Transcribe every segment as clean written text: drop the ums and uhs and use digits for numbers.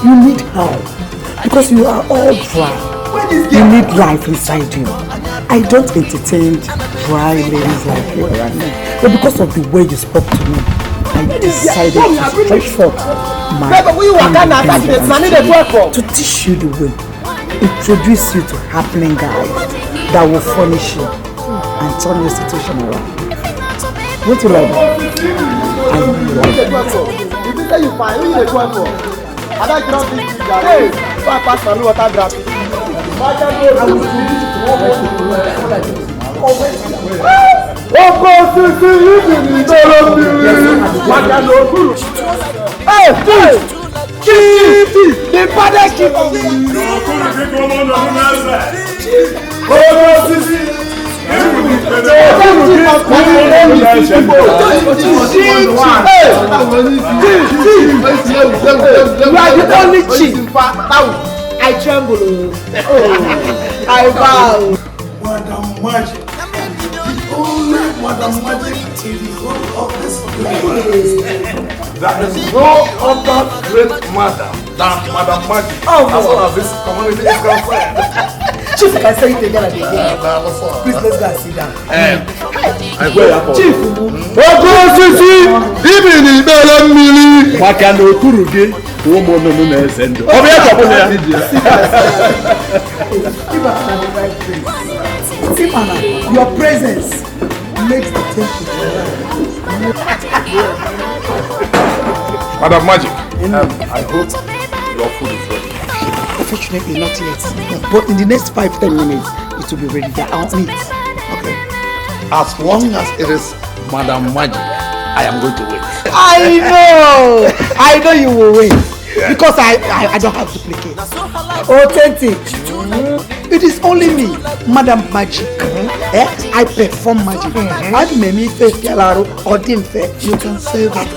You need help because you are all dry. You need life inside you. I don't entertain dry ladies like you around me. But because of the way you spoke to me, I decided to stretch forth my hand to teach you the way. Introduce you to happening guys that will furnish you and turn your situation around. What you like? I like it. You find who you dey go for? I don't drop this guy. Hey, go and pass my water drop. Hey, Chief, the father keep you are the only chief. I tremble. I bow. Madam Magic. Only Madam Magic in the whole of this place. There is no other great madam than Madam Magic. Oh, as far as this community is concerned. Chief, I can say it again and again. Please, let's go and sit down. Chief, your presence makes the temple. Madam Magic, I hope your food is ready. Unfortunately, not yet. But in the next 5-10 minutes, it will be ready. They are on it. Okay. As long as it is Madam Magic, I am going to win. I know you will win. Yeah. Because I don't have duplicate. Authentic. It is only me, Madam Magic. I perform magic. I may face Kelaro or Dimfe. You can say that.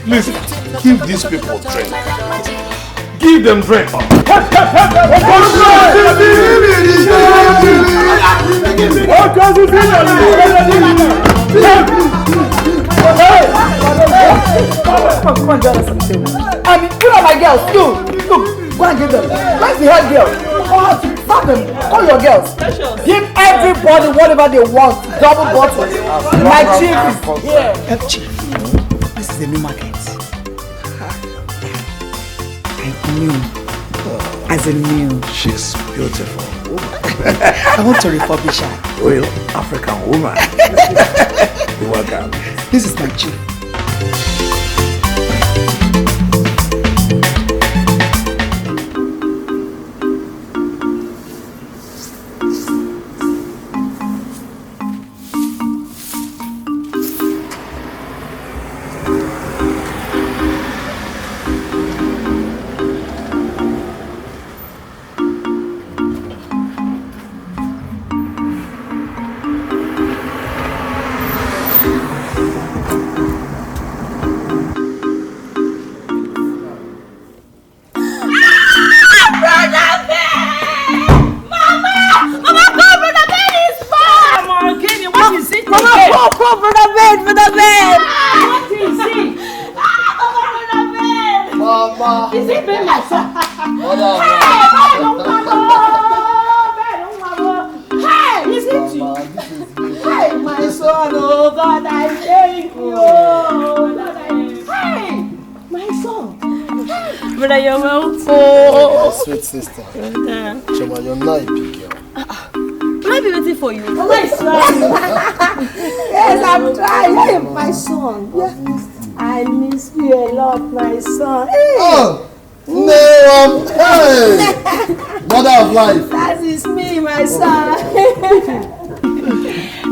Listen, give these people drink. Give them drink. Come on, join us at the table. I mean, you know my girls, look, go and give them. Where's the head girl? Serve them, call your girls. Give everybody whatever they want, double bottles. My chief is here. Chief, this is a new market. I'm new. As a new. She's beautiful. I want to refurbish her. Well, African woman. You're welcome. This is my chief. bed, for the bed. What is it? Mama. Is it been my son? Hey, is it you? Hey, my son, oh God, I thank you. Hey, my son. Brother, you're welcome. Oh, sweet sister. Chama, you're not a big girl. Will I be waiting for you? Oh, my son. Yes, I'm trying. Hey, my son. Yeah. I miss you a lot, my son. Hey. Oh, no, hey, mother of life. That is me, my son.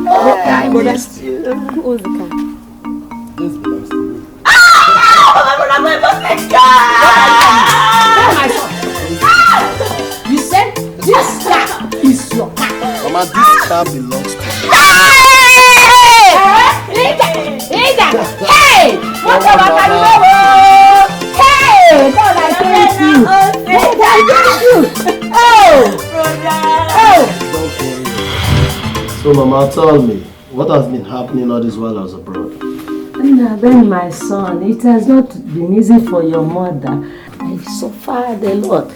I miss you. Who's the car? This belongs to me. You said this car is your car. Mama, this car belongs to me. Hey! What about Hey! God, I thank you. God, I thank you. Oh! Don't worry. So, Mama, tell me, what has been happening all this while I was abroad? Then, my son, it has not been easy for your mother. I suffered a lot.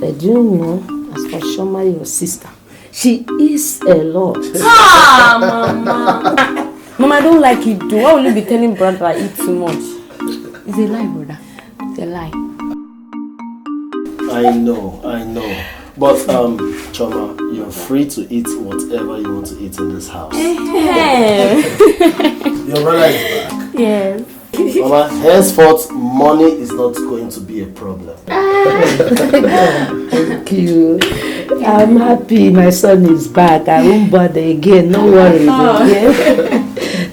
But you know, as for Shoma, your sister, she is a lot. Ah, Mama. Mama, I don't like it too. Why will you be telling brother I eat too much? It's a lie, brother. It's a lie. I know. But, Choma, you're free to eat whatever you want to eat in this house. Your brother is back. Yes. Mama, henceforth, money is not going to be a problem. Thank you. I'm happy my son is back. I won't bother again. No worries. Okay?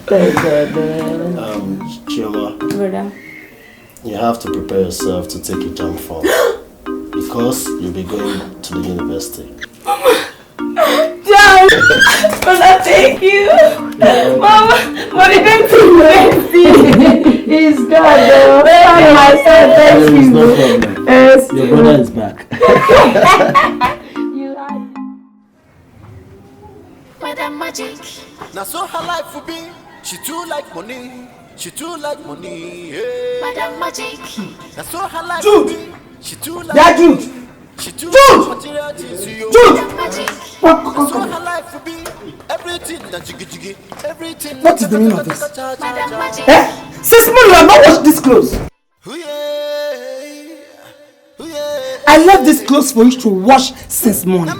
Thank God. Chioma, Brother. you have to prepare yourself to take a jam form because you'll be going to the university. John! Brother, thank you. Mama, Mommy, don't take me. He's God, though. My son, thank There is you. no problem. Yes. Your brother is back. You are. Madam Magic. Now so her life will be. She too like money. She too like money. Yeah. Madam Magic. Now so her life will be. She too like. Yeah, Jude. She too Jude. like material things. Jude. Madam Magic. Now so her life will be. Everything that jiggy. Everything. What is the meaning of this? Madam Magic. Eh? Since morning, you have not washed this clothes. I left this clothes for you to wash since morning.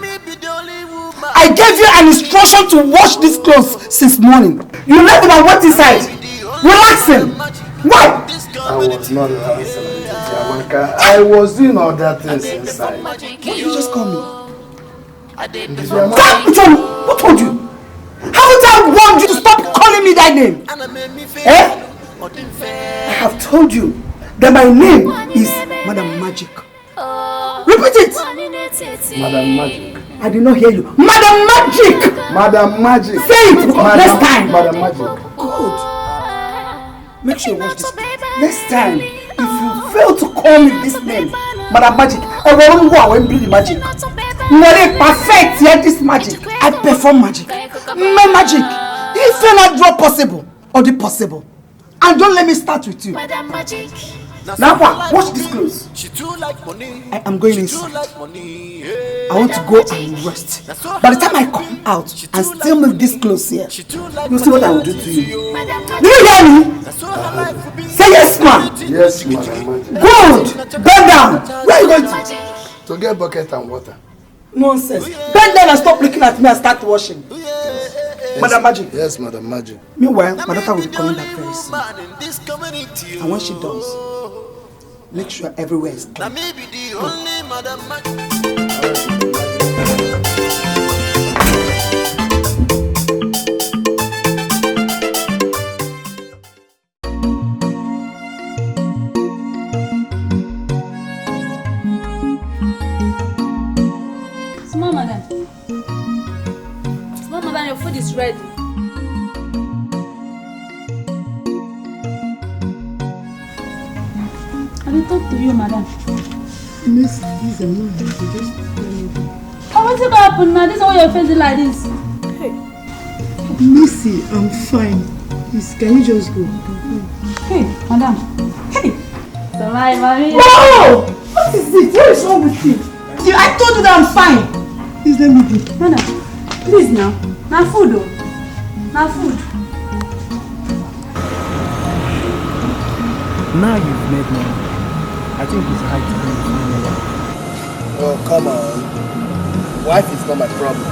I gave you an instruction to wash these clothes since morning. You left them and went inside, relaxing. Why? I was not relaxing. I was doing all that things inside. Why did you just call me? Mama, Who told you? Haven't I warned you to stop calling me that name? Eh? I have told you that my name is Madam Magic. Repeat it! Madam Magic. I did not hear you. Madam Magic! Madam Magic. Say it next time! Madam Magic. Good. Make sure you watch this. Next time, if you fail to call me this name, Madam Magic, I won't go away and bring the magic. Not perfect yet this magic. I perform magic. My magic. If you not draw possible or the possible. And don't let me start with you. Madam Magic. Now watch this clothes. I am going inside. I want to go and rest. By the time I come out and still make this clothes here, you'll see what I will do to you. Do you hear me? Say yes, ma. Yes, Madam Magic. Good. Bend down. Where are you going to? To get bucket and water. Nonsense. Bend down and stop looking at me and start washing. Yes, Madam Magic. Yes, Madam Magic. Meanwhile, my daughter will be coming back very soon. And when she does, make sure everywhere is clean. Small madam. Small madam, your food is ready. I will talk to you, madam. Miss, please, I'm not going to just What's going to happen now? This is why you're facing like this. Missy, I'm fine. Please, can you just go? Hey, madam. Hey! So my mommy. No! What is it? What is wrong with you? I told you that I'm fine. Please let me go. Madam, please now. Now food though. Now food. Now you've made money. I think it's high time you find a wife. Oh, come on. Wife is not my problem.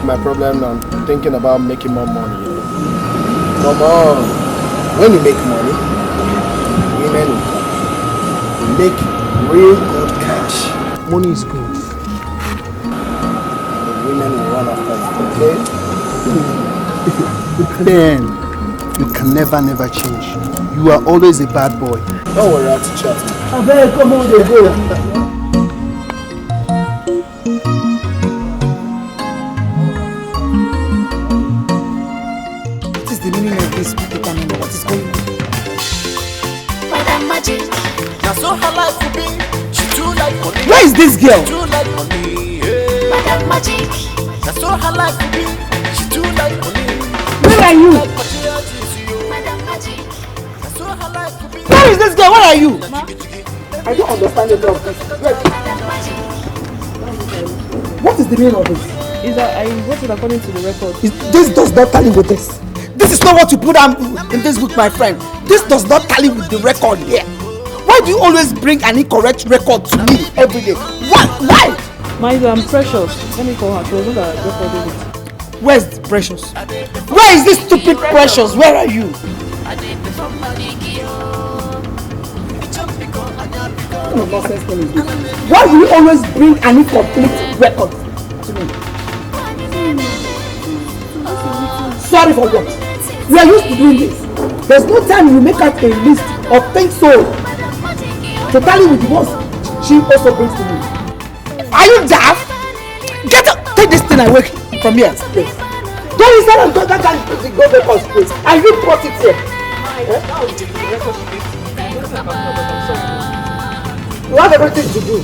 My problem now, I'm thinking about making more money. You know? Come on. When you make money, women will come. You make real good cash. Money is good. The women will run after you, okay? Ben, you can never change. You are always a bad boy. Don't worry, I'll teach you. I better come on, they go. What is the meaning of this people number? What is going on? Madam Magic. Now so her life will be. She too like money. Where is this girl? She too like money. Yeah. Madam Magic. Now so her life will be. She too like money. Where are you? Madam Magic. Now so her life will be. Where is this girl? Where are you? I don't understand the love. What is the meaning of this? Is that I wrote it according to the record. This does not tally with this. This is not what you put down in this book, my friend. This does not tally with the record here. Why do you always bring an incorrect record to me every day? Why? Mind you, I'm Precious. Let me call her. She was not recording it. Where's Precious? Where is this stupid Precious? Where are you? What kind of nonsense thing is this? Why do you always bring an incomplete record to me? Sorry for what? We are used to doing this. There's no time you make out a list of things so to tally with the ones she also brings to me. Are you daft? Get up! Take this thing away from here. Please. Don't listen and go that go records, please. And you brought it here. You have everything to do.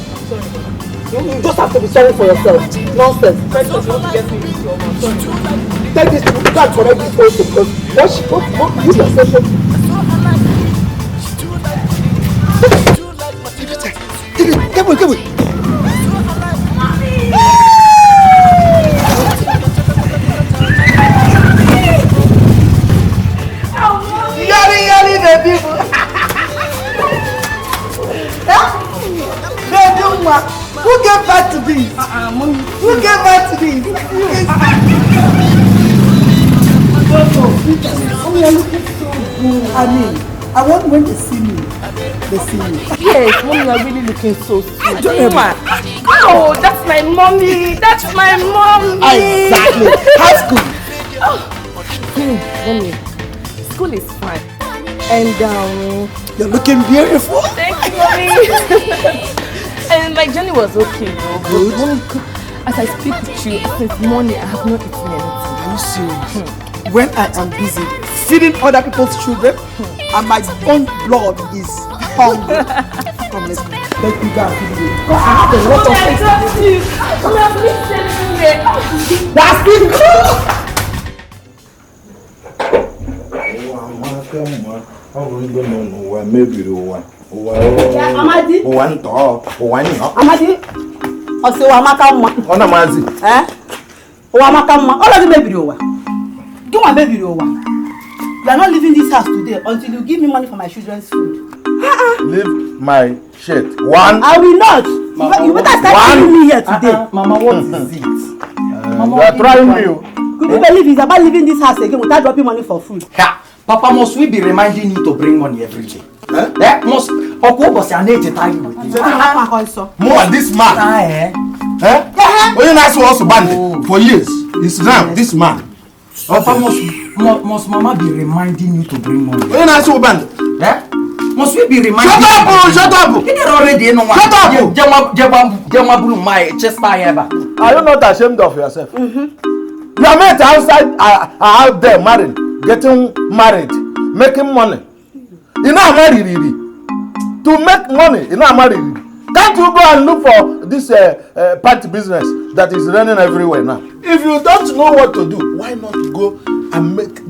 You just have to be sorry for yourself. Nonsense. Take this to go and correct this also because what you yourself. Come on. Yali the people. Who gave back to this? Who gave back to this? Mommy, you're looking so good. I mean, I want when they see me, they see me. Yes, mommy, you're really looking so sweet. Oh, that's my mommy. That's my mommy. Exactly. How's school? Mommy, school is fine. And you're looking beautiful. Thank you, mommy. And my journey was okay. Good. Mommy, as I speak with you since morning, I have not eaten anything. Are you serious? When I am busy feeding other people's children and my own blood is hungry. Come, let's go. Let me go and feed you. Because I have a lot of things to do. That's it. Amadi. Amadi. Ose wa maka mma. Ona mazi. Wa maka mma. All of them baby owa. Do one baby owa. You are not leaving this house today until you give me money for my children's food. Leave my shirt. One. I will not. You better start leaving me here today. Mama, what is it? You are trying me. Could you believe it's about leaving this house again without dropping money for food? Papa, must we be reminding you to bring money every day? Must More this man. When you ask also banned for years. It's now this man. Papa, must Mama be reminding you to bring money? When you ask you banned. Must we be reminding you? Shut up! It already no one. Shut up! Are you not ashamed of yourself? Your mate outside are out there married, getting married, making money. You know married really. To make money, you know married. Can't you go and look for this party business that is running everywhere now? If you don't know what to do, why not go and make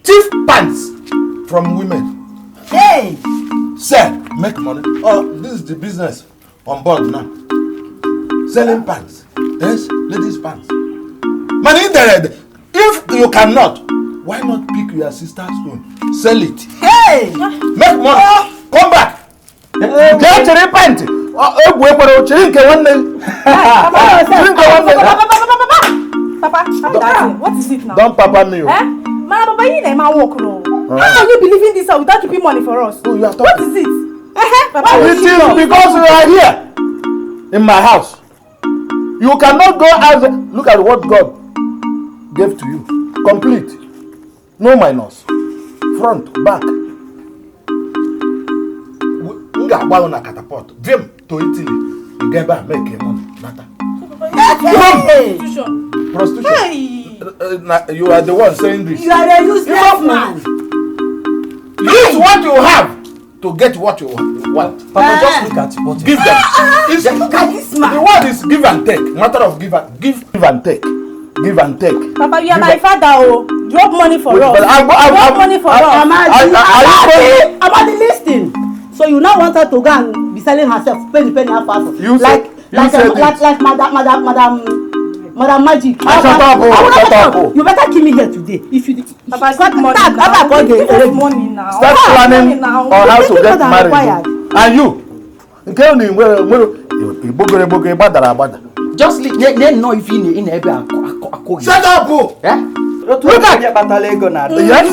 thief pants from women. Hey! Sell, make money. Oh, this is the business on board now. Selling pants. Yes, ladies' pants. Money there. If you cannot, why not pick your sister's own? Sell it. Hey! Make money. Come back. Get to repent. Papa, what is it now? Don't papa me. Papa, you never walk no. How can you believe in this without keeping money for us? Oh, you are talking. What is it? Papa, It is because you are here in my house. You cannot go out. Look at what God gave to you. Complete. No minus. Front, back. Nga catapult. Dream to Italy. You get back, make money. Prostitution. Hey. You are the one saying this. You are a useless man. Use what you have to get what you want. Papa, just look at what Give them. Look at this man. The word is give and take. Matter of give and take. Give and take. Papa, you are my father. Oh, drop money for us. Drop money for us. Are I'm listening. So you now want her to go and be selling herself, penny half hour. Like Madam Magic. Shut up. You better give me here today. If you Papa, start money now. Start planning on how to get married. And you? just know if you in every Shut up! Look at yes.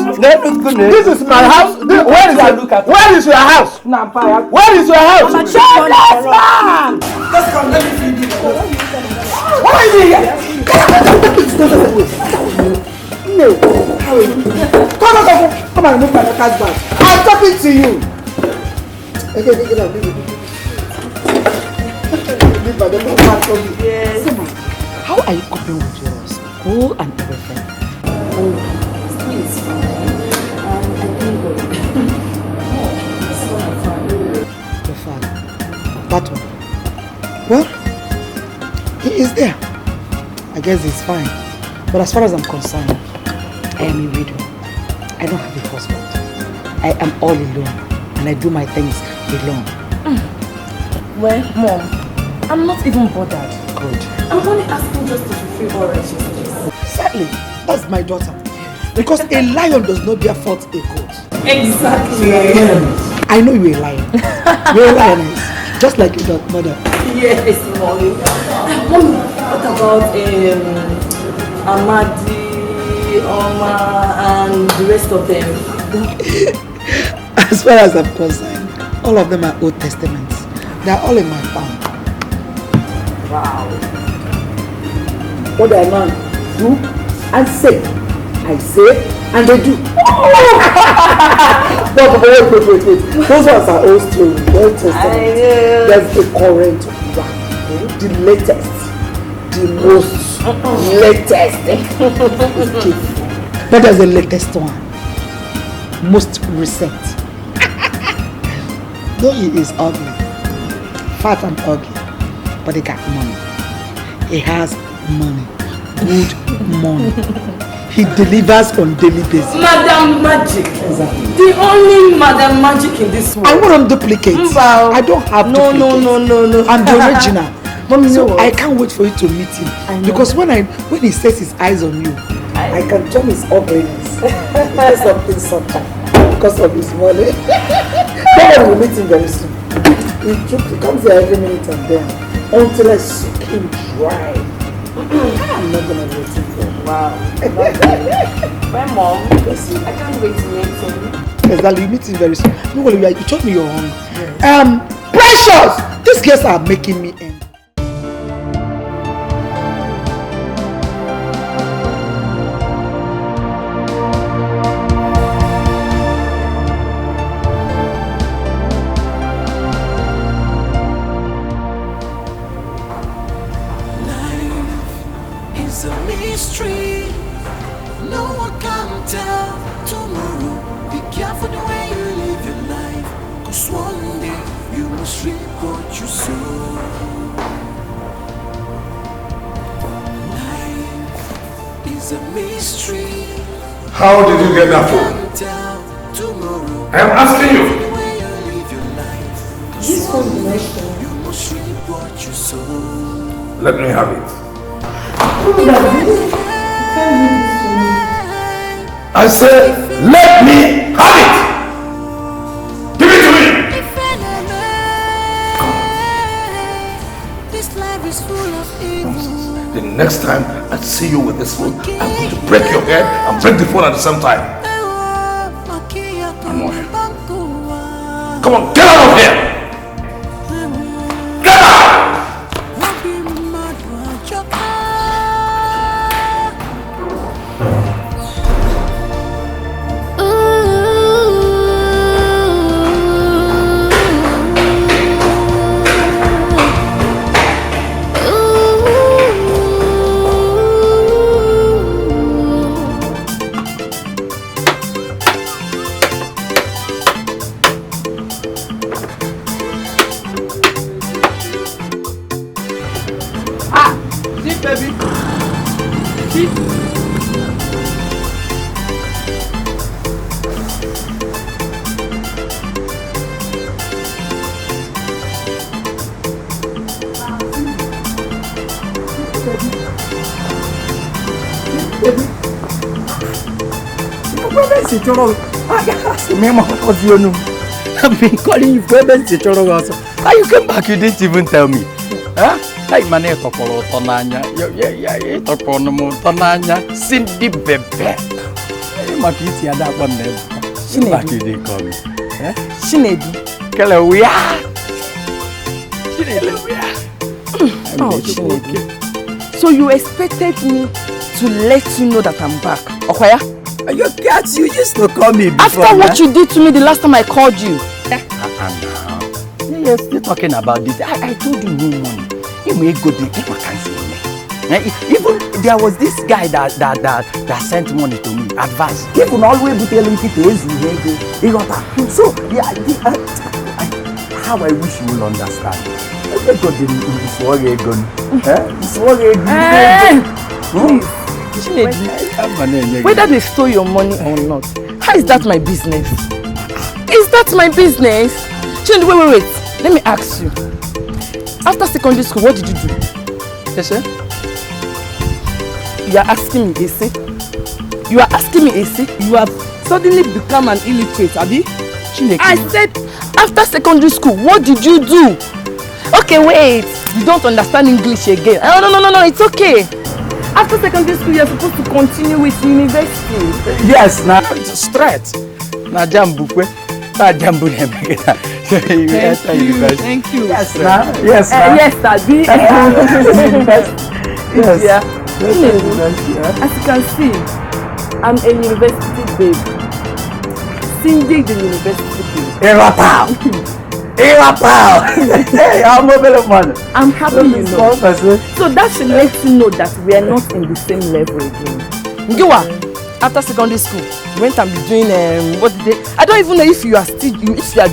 This is my house. Where is your house? Where is your house? Shameless man! Just come, let me feed you. What is it? No. Come and move my daughter's bag. I'm talking to you. Okay, leave it. Leave my daughter's bag for me. Yes. How are you coping with your school and everything? School is fine. I think Your father. That one. Well, he is there. I guess he's fine. But as far as I'm concerned, I am a widow. I don't have a husband. I am all alone. And I do my things alone. Well, Mom, I'm not even bothered. Good. I'm only asking just to fulfill all righteousness. Sadly, that's my daughter. Because a lion does not bear forth a goat. Exactly. I know you're a lion. You're a lioness. Just like your mother. Yes, Mommy. Mommy, what about Amadi, Oma, and the rest of them? As far as I'm concerned, all of them are Old Testaments. They are all in my farm. Wow. What I man do and say, I say and they do. But wait. Those ones are old stories, Old Testament. There's the current one, the latest, the most latest. But there's the latest one, most recent. Though he is ugly, fat and ugly, but he got money. He has money, good money. He delivers on daily basis. Madam Magic. Exactly. The only Madam Magic in this world. I wouldn't duplicate. I don't have duplicate. No. I'm the original. Mommy, So no. I can't wait for you to meet him. Because when he sets his eyes on you, I can turn his ugliness into something because of his money. Then we'll meet him very soon. He comes here every minute and then until I suck him dry. I'm not gonna let him go. Wow. My mom, I can't wait to meet him. Exactly, you meet him very soon. No, you told me you're hungry. Yes. Precious! These girls are making me end. It's a mystery. No one can tell tomorrow. Be careful the way you live your life. Cause one day you must reap what you sow. Life is a mystery. How did you get that phone? I am asking you. This phone is my phone. Let me have it. I said, let me have it. Give it to me. Nonsense. The next time I see you with this phone, I'm going to break your head and break the phone at the same time. I'm not here. Come on, get out of here! Get out! I've been calling you for even also. How you came back? You didn't even tell me. Huh? Like man, you talk about Tonanya. You talk about Tonanya. Cindy Bebe. You might eat the other one then. Back you didn't call me. Shinedi. Kelewia. Shinedi. Oh, Shinedi. So you expected me to let you know that I'm back? Okoya? You cats, you used to call me before. After what you did to me the last time I called you. You're still talking about this. I told you no money. You may go to even there was this guy that sent money to me, advance. Even always tell him to he got that. So yeah, how I wish you will understand. Whether they stole your money or not, how is that my business? Is that my business? Wait. Let me ask you. After secondary school, what did you do? Yes, sir. You are asking me, Ese? You are asking me, Ese? You have suddenly become an illiterate, Abi? I said, after secondary school, what did you do? Okay, wait. You don't understand English again. Oh, no, it's okay. After secondary school, you're supposed to continue with university. Yes, now it's straight. Now Jambukwe. Thank you. Yes, now. Yes, Abi. Yes. Yeah. As you can see, I'm a university babe. Cindy the university babe. I'm happy you know. So that should let you know that we are not in the same level again. Ngiwa, after secondary school, you went and be doing what did they? I don't even know if you are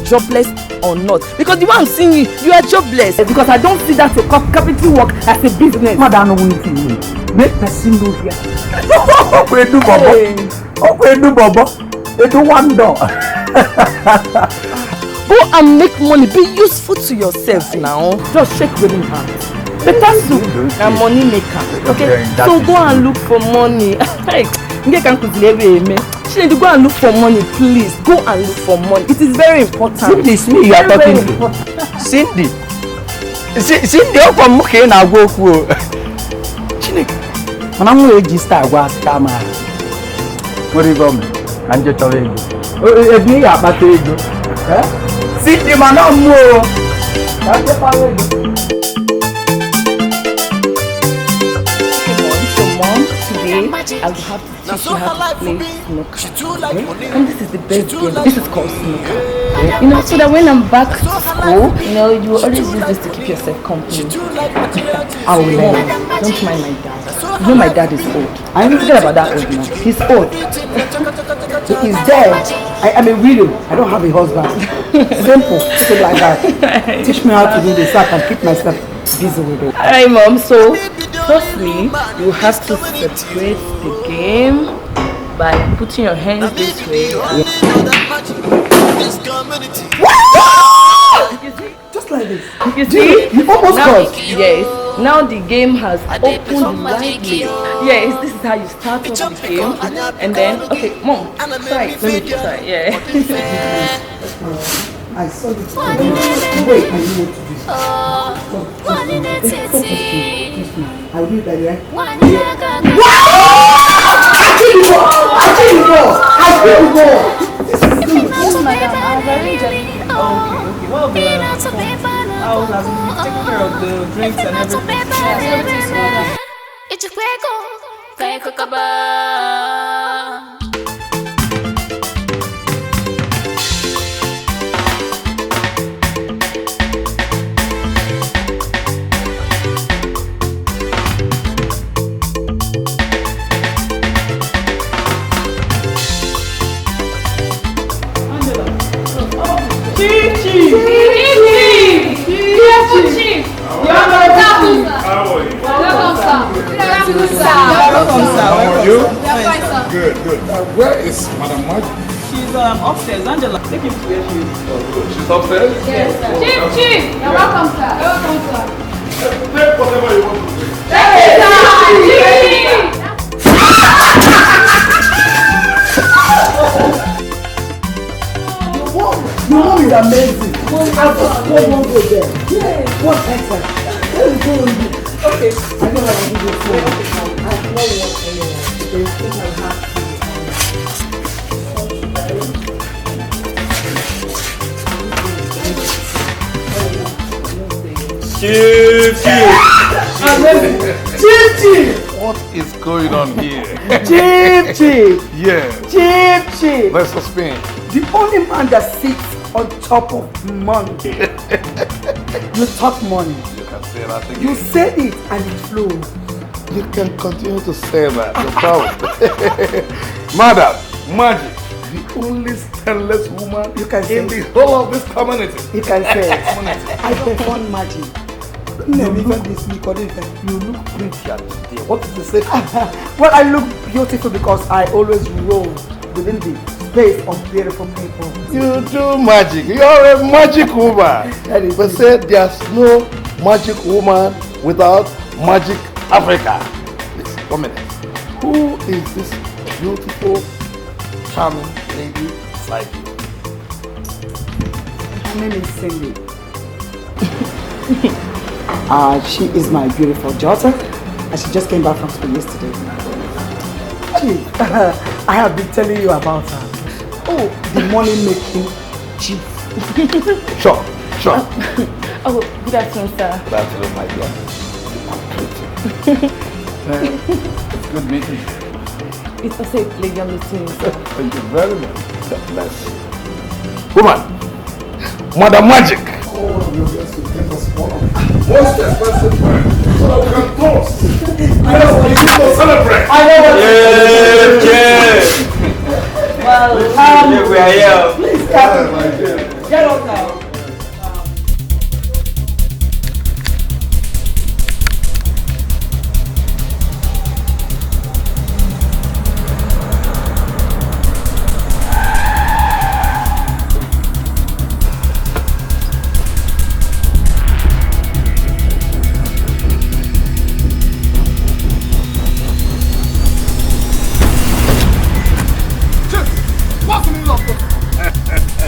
jobless or not. Because the way I'm seeing you are jobless. Because I don't see that a capital work as a business. Madam, make person know here. Go and make money. Be useful to yourself now. Just shake with hand. Better soup and money maker. Okay? So go and look for money. Go and look for money, please. Go and look for money. It is very important. Cindy, it's me you are talking to. Cindy. Cindy, how come you na go ku? Chineke. Mana mu register agwa scammer. What you come? Anje towe ego. Ebi ya pata ego. Cindy, mana mu o. Anje pawe ego. Today, I will have to teach you how to play snooker. And this is the best game. This is called snooker. You know, so that when I'm back to school, you know, you will always use this to keep yourself company. I will learn. Don't mind my dad. You know my dad is old. I don't forget about that old man. He's old. He's dead. I'm a widow. I don't have a husband. Simple. Simple like that. Teach me how to do this so I can keep myself busy with it. Alright, Mom. So, firstly, you have to separate the game by putting your hands this way. Just like this. You see? You almost now, crossed. yes. Now the game has opened lightly. Yes, this is how you start off the game. And then, okay, Mom, try it. Let me try. Yeah. I saw it. Wait, I know what to do. I will do that, right? I can't go. This is good. Yes, madam. I've arranged it. Okay. Well done. I will have taken care of the drinks and everything. Good. Where is Madam Margie? She's upstairs. Angela, take him to where she is. She's upstairs? Yes, sir. Chief, you're welcome, sir. You're welcome, sir. Take whatever you want to drink. Your mom is amazing. I've got one go there. Yes. What excellent. Let's go. Okay. I know how to do this. I know what anyway. They think I have to. Chief! What is going on here? Chief! Yeah. Chief! Let's suspend. The only man that sits on top of money. You talk money. You can say that again. You say it and it flows. You can continue to say that. No problem. Madam Margie, the only stainless woman You can say in the whole of this community. You can say it. I perform magic. You look prettier today. What is the secret? Well, I look beautiful because I always roll within the space of beautiful people. You do magic. You're a magic woman. But say there's no magic woman without magic Africa. Listen, 1 minute. Who is this beautiful, charming lady beside you? Her name is Cindy. She is my beautiful daughter, and she just came back from school yesterday. Chief, I have been telling you about her. Oh, the money making chief. Sure. Oh, good afternoon, sir. Good afternoon, my dear. It's good meeting you. It's also a pleasure meeting you, sir. Thank you very much. God bless you. Woman, Madam Magic. Oh, you're going to give us one of the most expensive wine so that we can toast. I know what you to celebrate. I know what Yes. Well, we are here. Please, Captain. Get up now.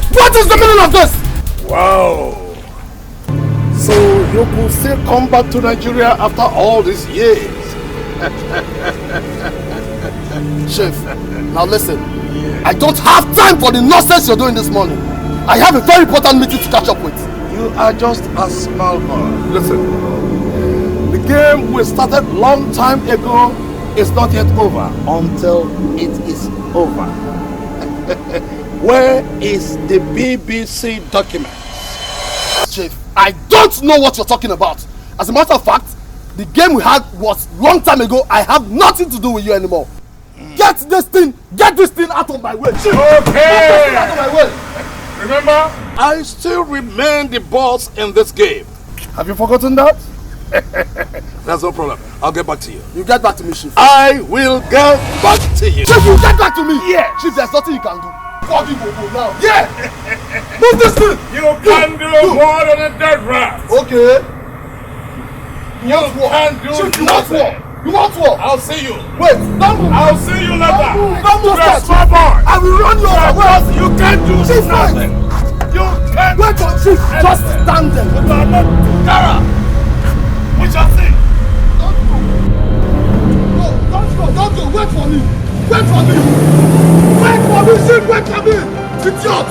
What is the meaning of this? Wow. So you could still come back to Nigeria after all these years. Chief, now listen. I don't have time for the nonsense you're doing this morning. I have a very important meeting to catch up with. You are just a small boy. Listen, the game we started long time ago is not yet over until it is over. Where is the BBC document? Chief, I don't know what you're talking about. As a matter of fact, the game we had was long time ago. I have nothing to do with you anymore. Get this thing out of my way. Chief. Okay. Out of my way. Remember, I still remain the boss in this game. Have you forgotten that? That's no problem. I'll get back to you. You get back to me, Chief. I will get back to you. Chief, you get back to me. Yeah. Chief, there's nothing you can do. Fuck you, now. Yeah. Move this thing. You can do more than a dead rat. Okay. You can do Chief, you want nothing. war? You want war? I'll see you. Wait, don't move. I'll see you later. Don't move. Press forward. I will run you over. Because you can't do Chief, nothing. You can't. Wait, Chief, just stand there. You are not Kara. We shall see. Don't go. Wait for me. Wait for me. Wait for me, Chief. Wait for me. Idiot.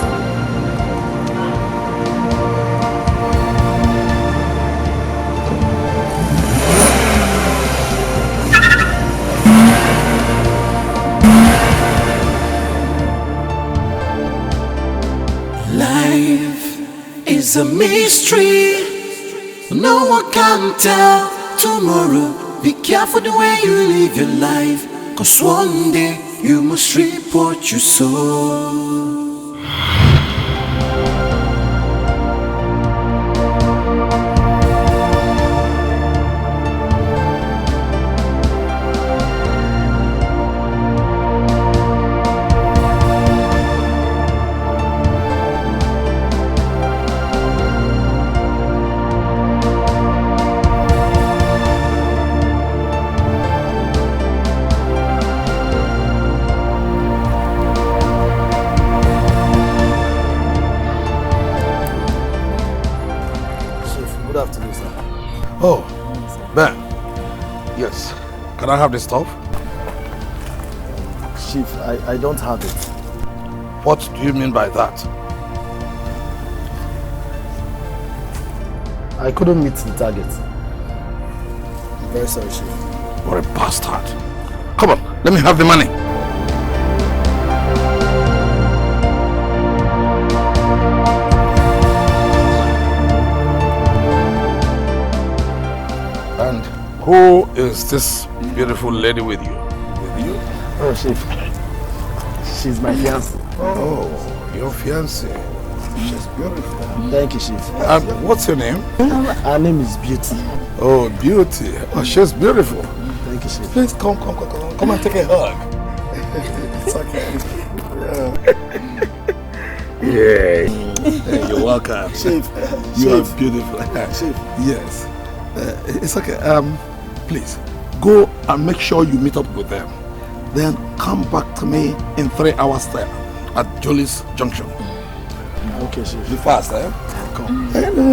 Life is a mystery. No one can tell tomorrow. Be careful the way you live your life, 'cause one day you must reap what you sow. Oh, Ben. Yes. Can I have this stuff? Chief, I don't have it. What do you mean by that? I couldn't meet the target. Very sorry, Chief. What a bastard. Come on, let me have the money. And who is this beautiful lady with you? Oh, Chief. She's my fiancée. Oh, your fiancée. She's beautiful. Thank you, Chief. What's your name? Her name is Beauty. Oh, Beauty. Oh, she's beautiful. Thank you, Chief. Please come and take a hug. It's okay. Yeah. You're welcome. Chief. You are beautiful. Chief. Yes. It's okay. Please go and make sure you meet up with them. Then come back to me in 3 hours time at Jolly's Junction. Okay, Chief. Be fast, eh? Come.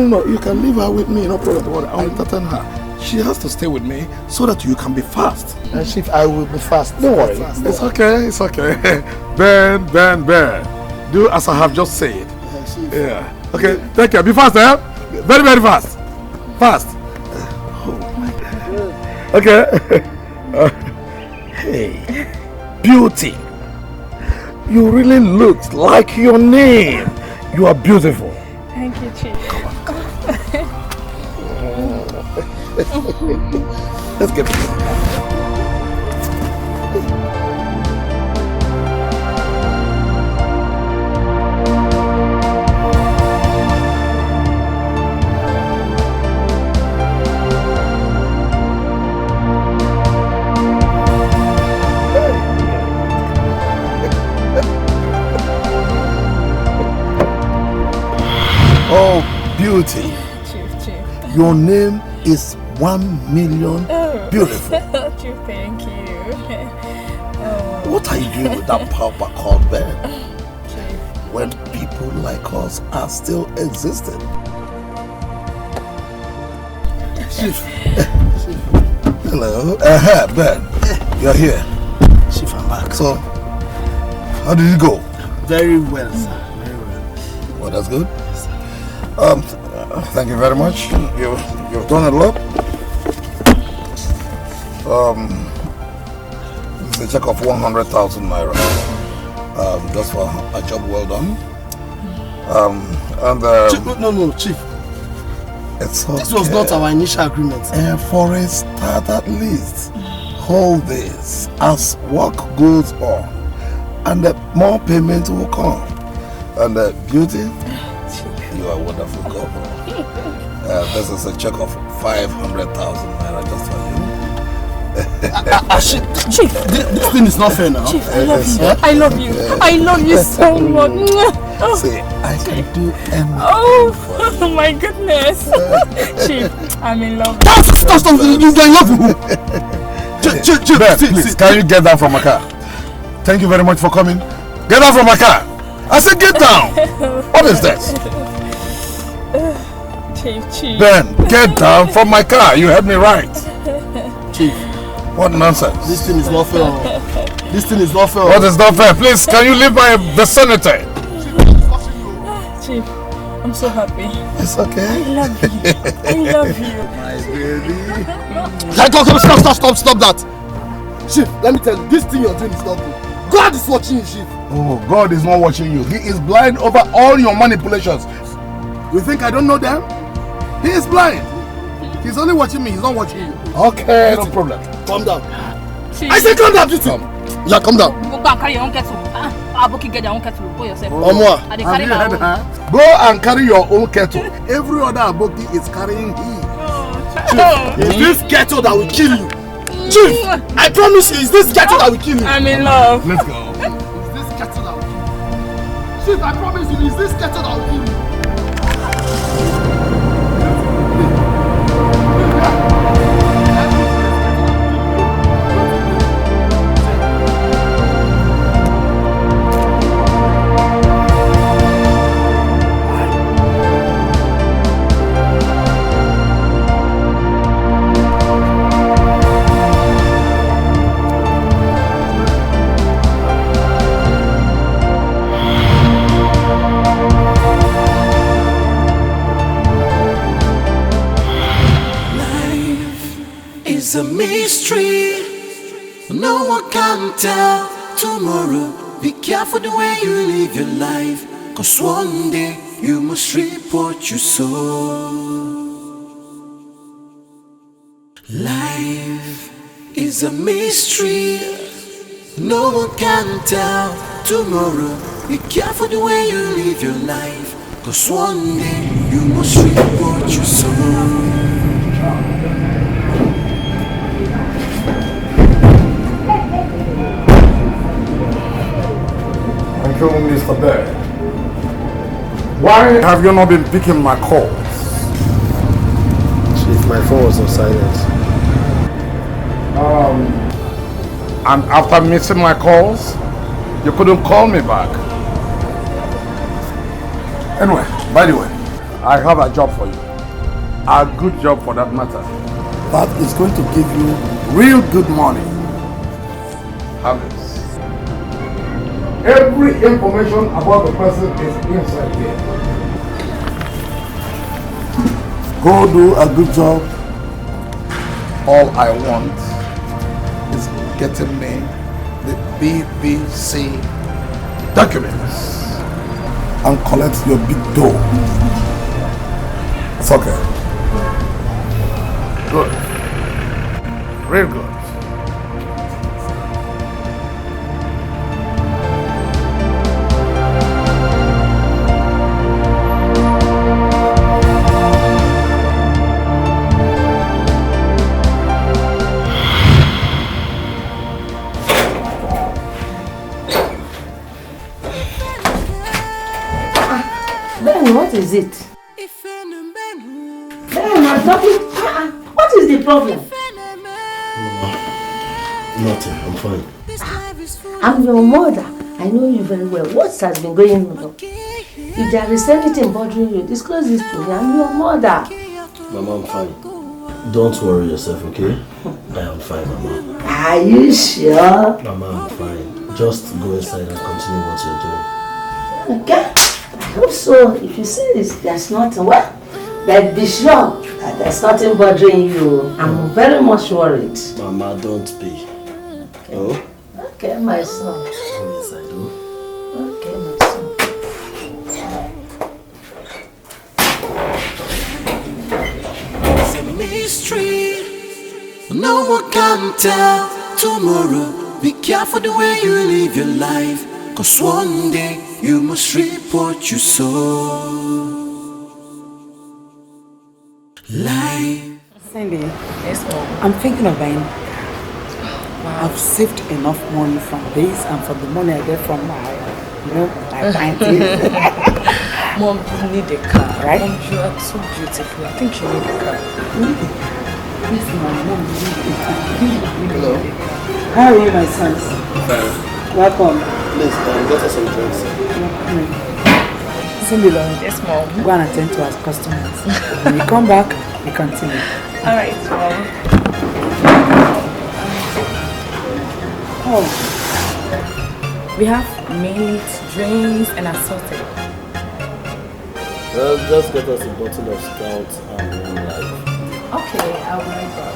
No. You can leave her with me. No problem. I'll entertain her. She has to stay with me so that you can be fast. Chief, I will be fast. Don't worry. It's okay. It's okay. Ben. Do as I have just said. Yeah. Okay. Take care. Be fast, eh? Very, very fast. Fast. Oh my God. Okay. Hey, Beauty. You really look like your name. You are beautiful. Thank you, Chief. Let's get it. Oh, Beauty. Chief. Your name is 1 million beautiful. Chief, thank you. What are you doing with that pauper called Ben? When people like us are still existing. Chief. Hello. Ben. You're here. Chief, I'm back. So, how did it go? Very well, sir. Very well. Well, that's good. Thank you very much. You've done a lot. It's a check of 100,000 naira. Just for a job well done. Chief, no, Chief. It's okay. This was not our initial agreement. For a start, at least, hold this as work goes on, and more payment will come. And Beauty, you are a wonderful girl. This is a check of 500,000 naira just for you. Chief, this thing is not fair now. Chief, I love you. I love you. I love you so much. See, I can do anything. Oh my goodness. Chief, I'm in love. Stop. You in love with who? Chief, Ben, please, can you get down from my car? Thank you very much for coming. Get down from my car. I said get down. What is this? Chief. Ben, get down from my car. You heard me right. Chief, what nonsense. this thing is not fair. This thing is not fair. What is not fair? Please, can you leave my vicinity? Chief, I'm so happy. It's okay. I love you. I love you. My baby. Stop that. Chief, let me tell you, this thing you're doing is not good. God is watching you, Chief. Oh, God is not watching you. He is blind over all your manipulations. You think I don't know them? He is blind. He's only watching me. He's not watching you. Okay, no problem. Calm down. Chief. I said calm down, please. Yeah, calm down. Go and carry your own kettle. Aboki get your own kettle. Go yourself. Omwa. I dey carry my own. Go and carry your own kettle. Every other aboki is carrying his. It's this ghetto that will kill you. Chief, I promise you, it's this ghetto that will kill you. I'm in love. Let's go. It's this ghetto that will kill you. Chief, I promise you, it's this ghetto that will kill you. It's a mystery. No one can tell tomorrow. Be careful the way you live your life, 'cause one day you must reap what you sow. Life is a mystery. No one can tell tomorrow. Be careful the way you live your life, 'cause one day you must reap what you sow. Thank you, Mr. Bear. Why have you not been picking my calls? Chief, my phone was on silent. And after missing my calls, you couldn't call me back. Anyway, by the way, I have a job for you. A good job for that matter. That is going to give you real good money. Have this. Every information about the person is inside here. Go do a good job. All I want is getting me the BBC documents and collect your big dough. It's okay. Good. Real good. What is it? Ben, I'm talking. What is the problem? Nothing, I'm fine. I'm your mother. I know you very well. What has been going on? If there is anything bothering you, disclose this to me. I'm your mother. Mama, I'm fine. Don't worry yourself, okay? I am fine, Mama. Are you sure? Mama, I'm fine. Just go inside and continue what you're doing. Okay. I hope so. If you see this, there's nothing. Well, then be sure that there's nothing bothering you. I'm very much worried. Mama, don't be. Okay. Oh? Okay, my son. Go inside, oh? Okay, my son. It's a mystery. No one can tell tomorrow. Be careful the way you live your life, 'cause one day you must reap what you sow. Life Cindy, Yes, Mom. I'm thinking of buying. I've saved enough money from this and from the money I get from my, my panties. Mom, you need a car, right? Mom, you are so beautiful. I think you need a car. Yes, Mom, hello. How are you, my sons? Fine. Welcome. Please, get us some drinks. Cindy, yes, Mom. Go and attend to our customers. When you come back, we continue. All right, Mom. Oh. We have meat, drinks, and assorted. Well, just get us a bottle of stout and one life. Okay, I'll be right back.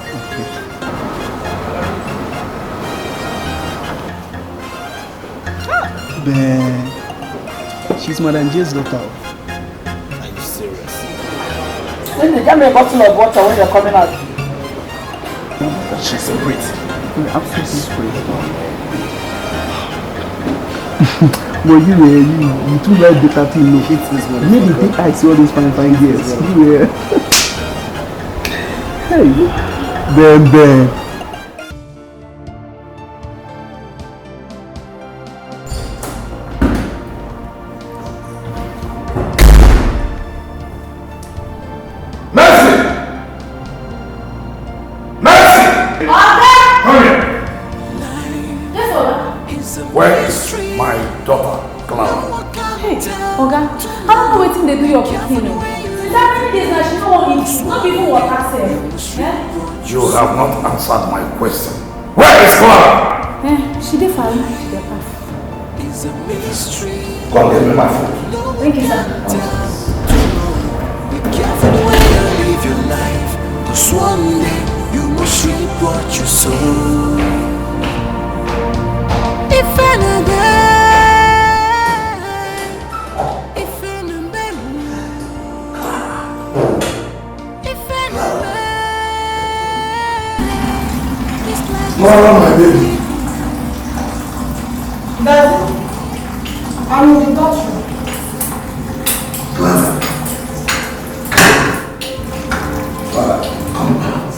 She's Madam J's daughter. Are you serious? Cindy, get me a bottle of water when you're coming out. She's great. You're absolutely great. But you too like data to know. Maybe think I see all these fine girls. Hey, Ben. Where is my daughter, Clara? Hey, Oga, I don't know what they do your pikin. Since 30 days now, she no wan eat, not even water sef. You have not answered my question. Where is Clara? She dey far. She dey far. Come get me my food. Thank you, sir. Be careful the way you live your life, 'cause one day you must reap what you sow. If Clara, my baby. Daddy, I'm in the doctor. Clara. Clara, come out.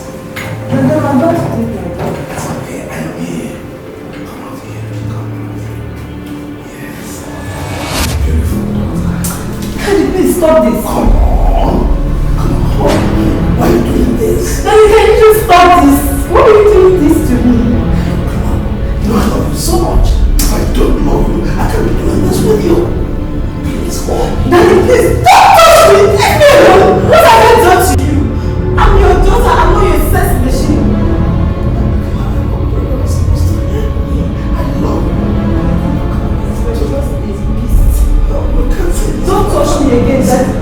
I'm about to take my dog. It's okay, I am here. Come out here. Come out. Yes. Beautiful daughter. Daddy, please stop this. Come on. Why are you doing this? Daddy, can you just stop this? Why are you doing this to me? You know I love you so much. If I don't love you, I can't be doing this with you. Please, Mom. Daddy, please don't touch me! Leave me alone! What have I done to you? I'm your daughter, I'm not your sex machine. I love you. Don't touch me again, Daddy.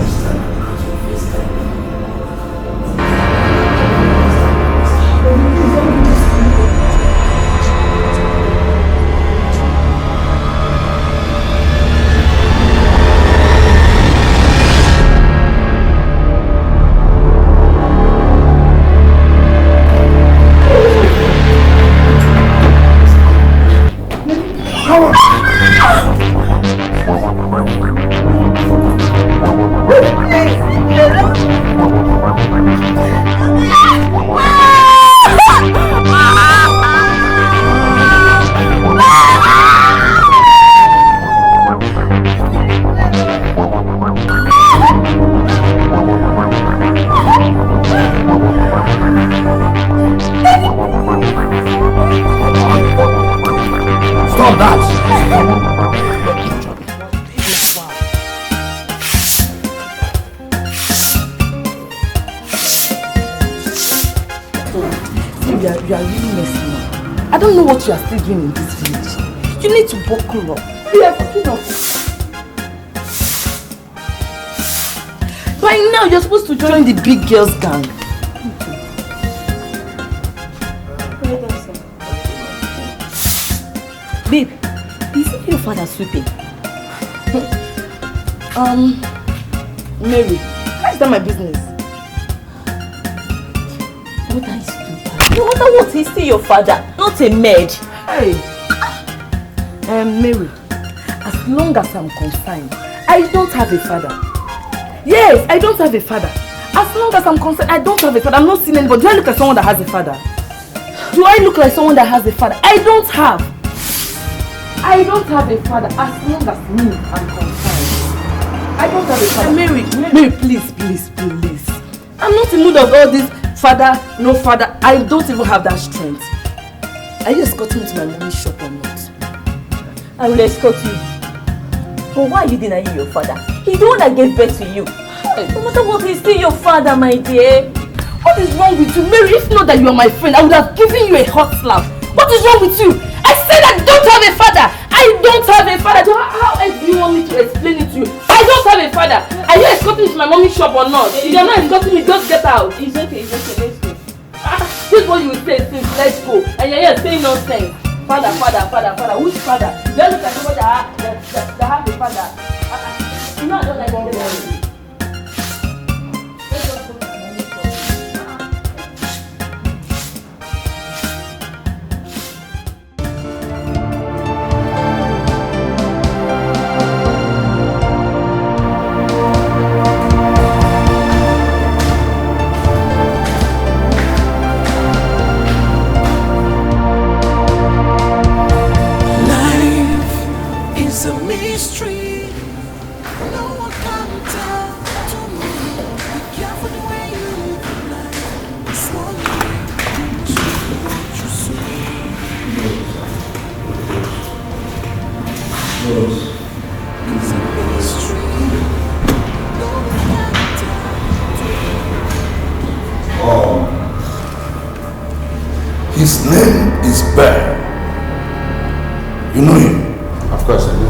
Stop that! You are really messing up. I don't know what you are still doing in this village. You need to buckle up. You are buckling up. By now, you're supposed to join the big girls gang. Babe, is it your father sweeping? Mary, how is that my business? What are you doing? No matter what, he's still your father, not a maid. Hey. Mary, as long as I'm confined, I don't have a father. Yes, I don't have a father. As long as I'm concerned, I don't have a father. I'm not seeing anybody. Do I look like someone that has a father? Do I look like someone that has a father? I don't have a father as long as me I'm concerned. I don't have a father. Mary, please. I'm not in the mood of all this father, no father. I don't even have that strength. Are you escorting me to my mommy's shop or not? I will escort you. But why are you denying your father? He's the one that gave birth to you. No matter what, he's still your father, my dear. What is wrong with you? Mary, if not that you are my friend, I would have given you a hot slap. What is wrong with you? I said I don't have a father. I don't have a father. How else do you want me to explain it to you? I don't have a father. Are you escorting me to my mommy's shop or not? If you're not escorting me, just get out. It's okay, let's go. This is what you will say since let's go. And you're here saying nonsense. Father. Which father? You look like somebody that have a father. You know I don't like all that. His name is Bear. You know him? Of course I do.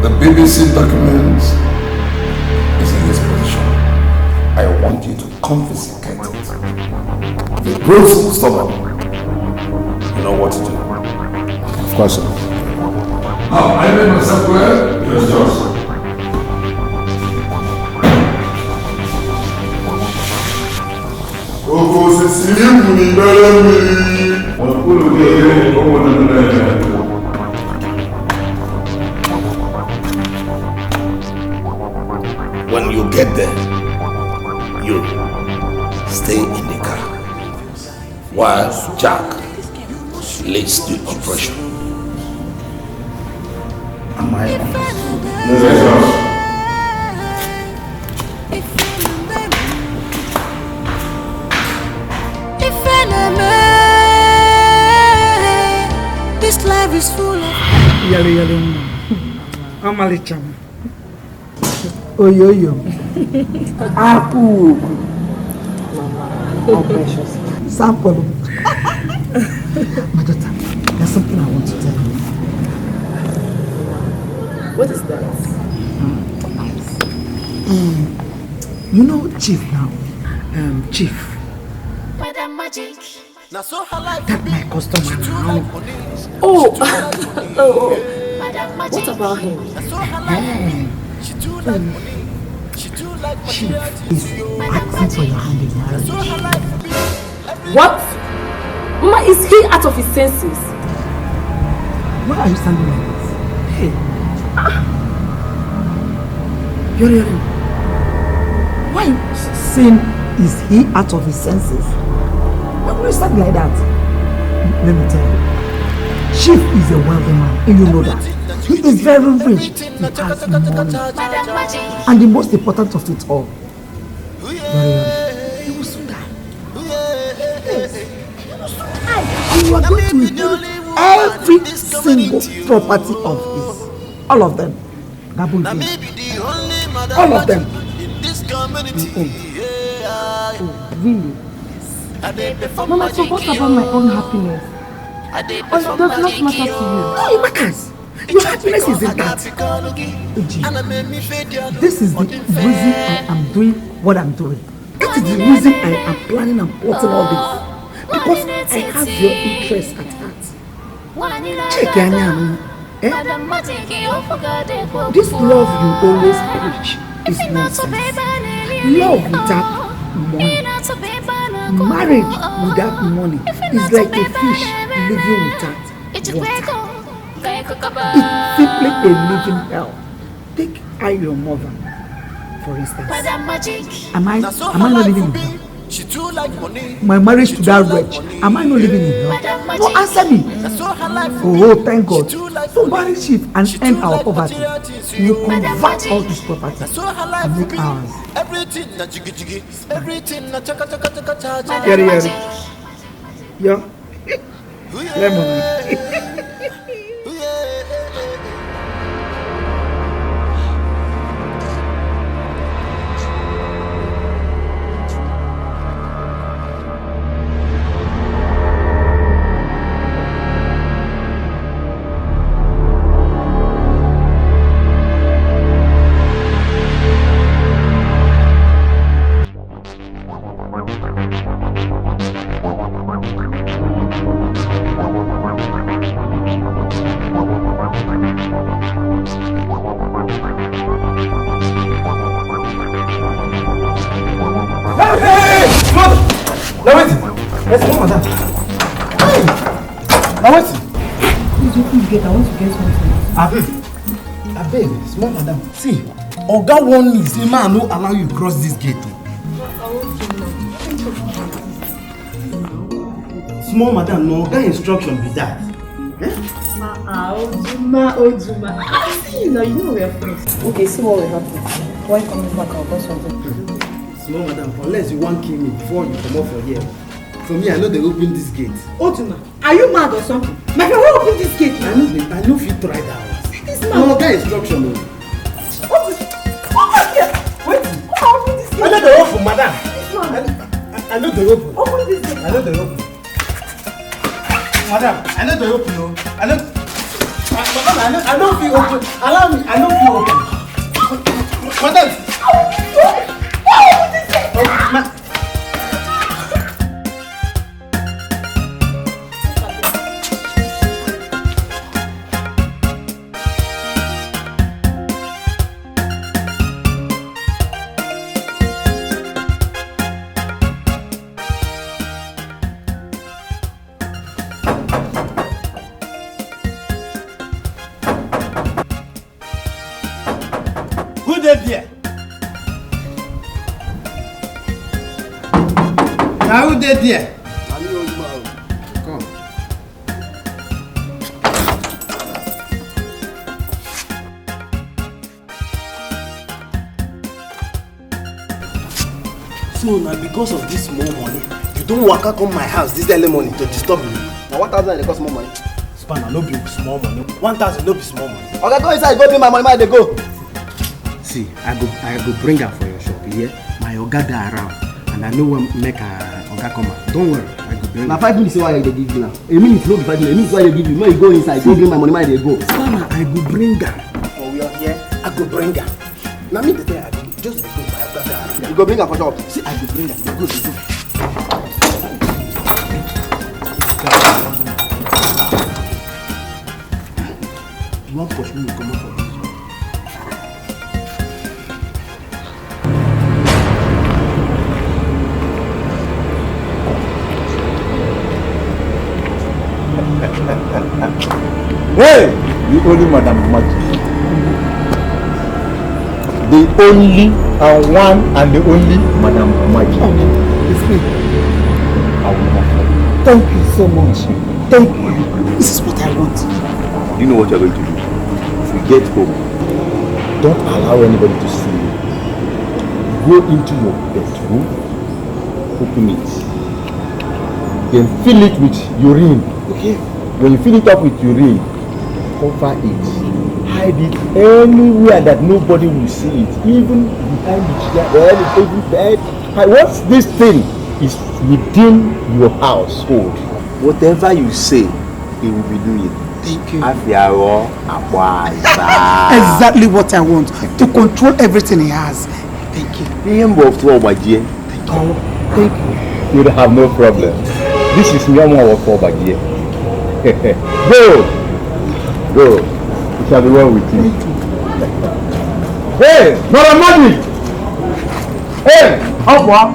The BBC document is in his possession. I want you to confiscate it. If it proves stubborn, you know what to do. Of course, sir. Now, I made myself clear. Yes, yours. Oko sisi muni bere mi. Wakulu kere omo nana. When you get there, you stay in the car while Jack leads the operation. Am I on? Yes, sir. This life is full of Yali. Amalicham. Oyo. Apu. How precious. Sample. My daughter, there's something I want to tell you. What is that? You know Chief now? Chief. That my customer now. Oh. What about him? Chief is asking for your hand in marriage. What? Mama, is he out of his senses? Why are you standing like this? Hey. You're why are you saying is he out of his senses? Why would you stand like that? Let me tell you. Chief is a wealthy man, and you know that. He is very rich. He has money. And the most important of it all, he will soon die. Yes. And you are going to inherit every single property of his. All of them. All of them. Oh, really? Yes. Mama, so what about my own happiness? Or it does not matter to you? No, it matters. Your happiness is in that. This is the reason I am doing what I'm doing. That is the reason I am planning and plotting all this. Because I have your interest at heart. Check your name. This love you always preach is nonsense. Love without money. Marriage without money is like a fish living without water. It's simply a living hell. Take your mother. For instance, Magic. am I not living in hell? She too like money. My marriage to that wretch, am I not living in hell? No, answer me. Oh, thank God. So banish it and end our poverty. We will convert all this property and make ours. Everything na jiggy jiggy. Everything na chaka chaka chaka chaka. Yeri. Yeah. Lemon. Small madam, see, Oga warn me, say man no allow you cross this gate. Small madam, no Oga instruction be that. Ojuma. I see you now, you know we are friends. Okay, see what will happen. When coming back, I'll do something. Small madam, unless you want kill me before you come off for here. For me, I know they open this gate. Ojuma, are you mad or something? My friend, who open this gate? I know if you try that. This man. No Oga instruction. I know the open, madam. I know the open. Open this gate. I know the open. Madam, I know the open. No. I know. Madam, I know if you open. Allow me. I know if you open. Madam. Open this gate. There. Come. So now because of this small money, you don't walk out on my house this early morning to disturb me. Now 1,000 they cost more money. Spanner no be small money. 1,000 no be small money. Okay, go inside, go pay my money, man, they go. See, I go bring her for your shop here. My oga dey around and I know when make her oga come out. Don't worry, I go bring. Now 5 minutes why they give you now. A minute no be 5 minutes. A minute why they give you. No, you go inside, go bring my money, man, they go. Spanner, I go bring her. Oh, we are here. I go bring her. Now me the thing I go just go my oga dey around. You go bring her for shop. See, I go bring her. They go. You want push me to come up for this? Hey, the only Madam Magic. The only and one and the only Madam Magic. It's me. I will not. Thank you so much. Thank you. This is what I want. Do you know what you're going to do? If we get home, don't allow anybody to see you. Go into your bedroom, open it, then fill it with urine. Okay. When you fill it up with urine, cover it, hide it anywhere that nobody will see it, even behind the chair, even bed. Once this thing is within your household, whatever you say, he will be doing. Thank you. Exactly what I want. To control everything he has. Thank you. Thank you. Thank you. You'll have no problem. This is Nyama of Obagie. Go! Go. It shall be well with you. Hey! Madam Magic! Hey! Up one!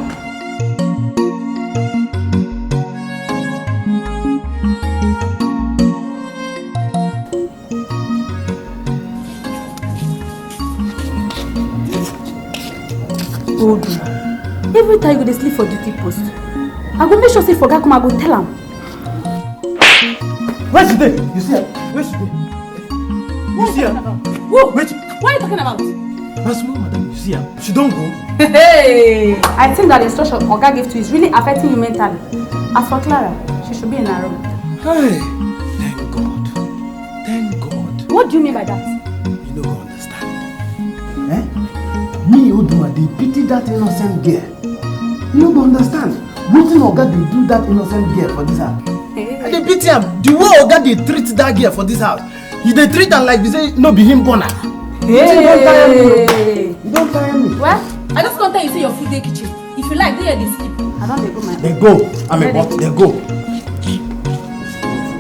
told you. Every time you go to sleep for duty post. I go make sure say forget come, I go tell him. Where she dey? You see her? Where she dey? You see her? Who? Wait. What are you talking about? That's small madam, you see her? She don't go. Hey! I think that the instruction Oga gave to you is really affecting you mentally. As for Clara, she should be in her room. Hey! Thank God. Thank God. What do you mean by that? You don't understand. Eh? Me, Oduma, they pity that innocent girl. You don't understand. Wetin Oga dey do that innocent girl for this house? I dey pity am. The way Oga dey treat that girl for this house, you dey treat am like you say no be him born her. Hey! You don't tire me. Well, I just can't tell you say your food dey kitchen. If you like, go here dey sleep. I don't dey go my. They go. I'm a what? They go.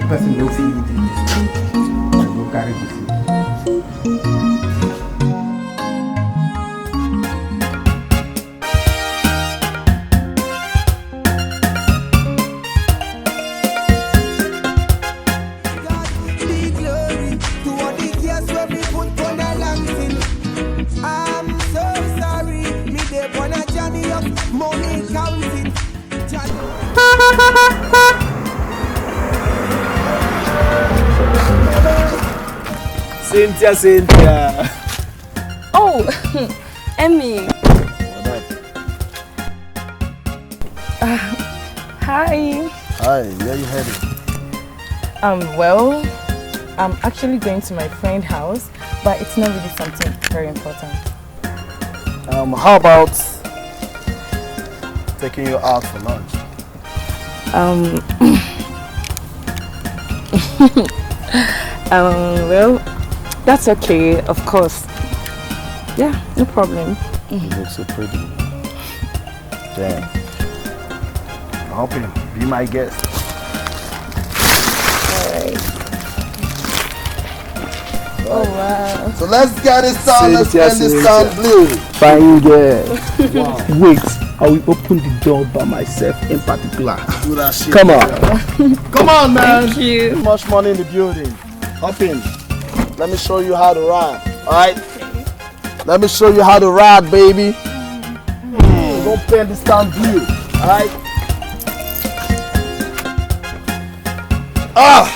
Person no fit eat this. I go carry this. Cynthia. Oh, Emmy. Hi. Hi, where you headed? Well, I'm actually going to my friend's house, but it's not really something very important. How about taking you out for lunch? Well, that's okay, of course. Yeah, no problem. You look so pretty. Damn. Hop in, be my guest. Alright. Oh wow. So let's get this on, let's spend this on blue. Fine girl. Wow. Wait, I will open the door by myself in particular. Do that shit. Come on. Come on, man. Thank you. Too much money in the building. Hop in. Let me show you how to ride. Alright? Let me show you how to ride, baby. Don't bend this down blue. Alright? Ah!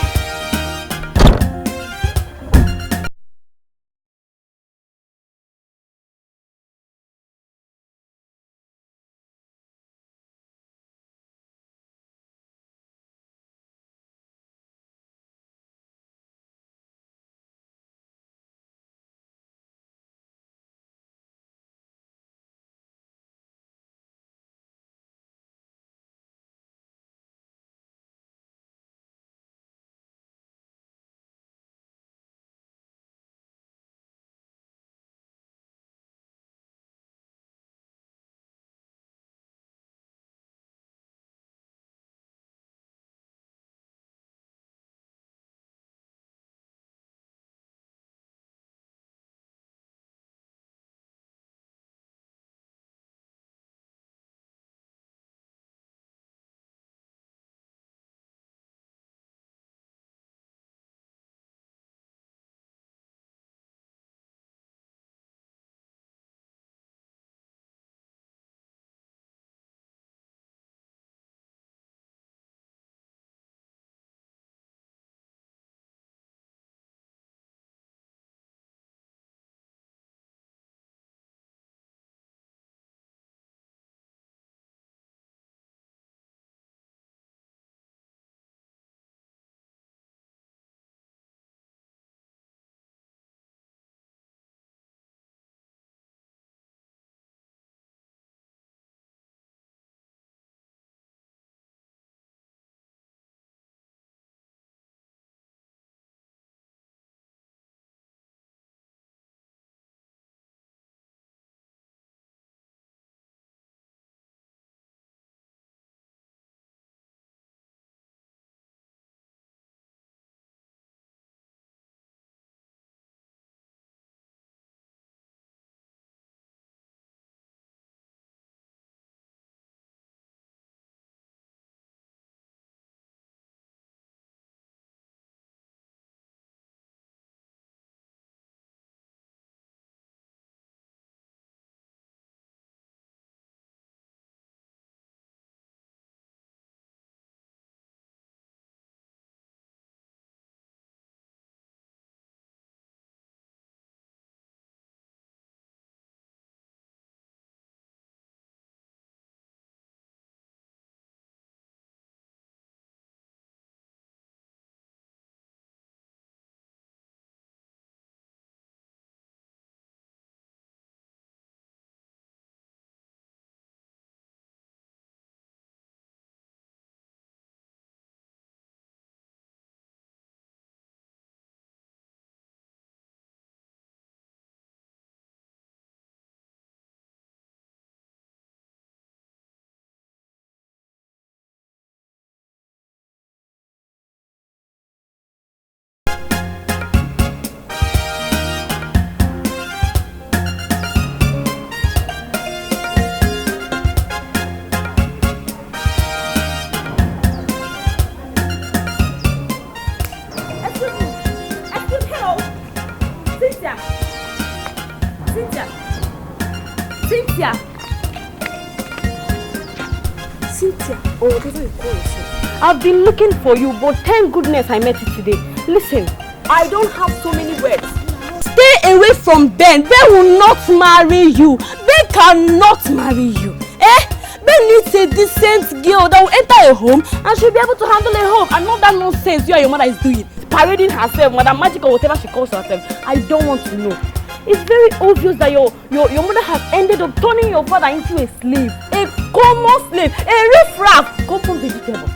Cynthia, or whatever you call yourself. I've been looking for you, but thank goodness I met you today. Listen, I don't have so many words. Stay away from Ben. Ben will not marry you. Ben cannot marry you. Ben needs a decent girl that will enter a home and she'll be able to handle a home and not that nonsense you and your mother is doing. Parading herself, Madam Magic or whatever she calls herself. I don't want to know. It's very obvious that your mother has ended up turning your father into a slave. A common slave. A riffraff. Common vegetable.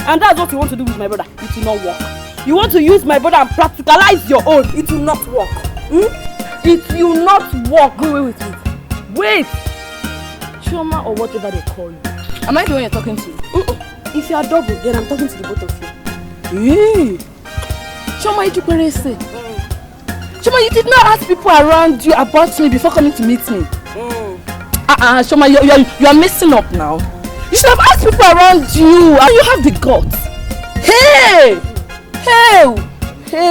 And that's what you want to do with my brother. It will not work. You want to use my brother and practicalize your own. It will not work. It will not work. Wait. Wait. Choma or whatever they call you. Am I the one you're talking to? If you are double, then I'm talking to the both of you. Choma, you say. Choma, you did not ask people around you about me before coming to meet me. Choma, you are messing up now. You should have asked people around you and you have the guts. Hey,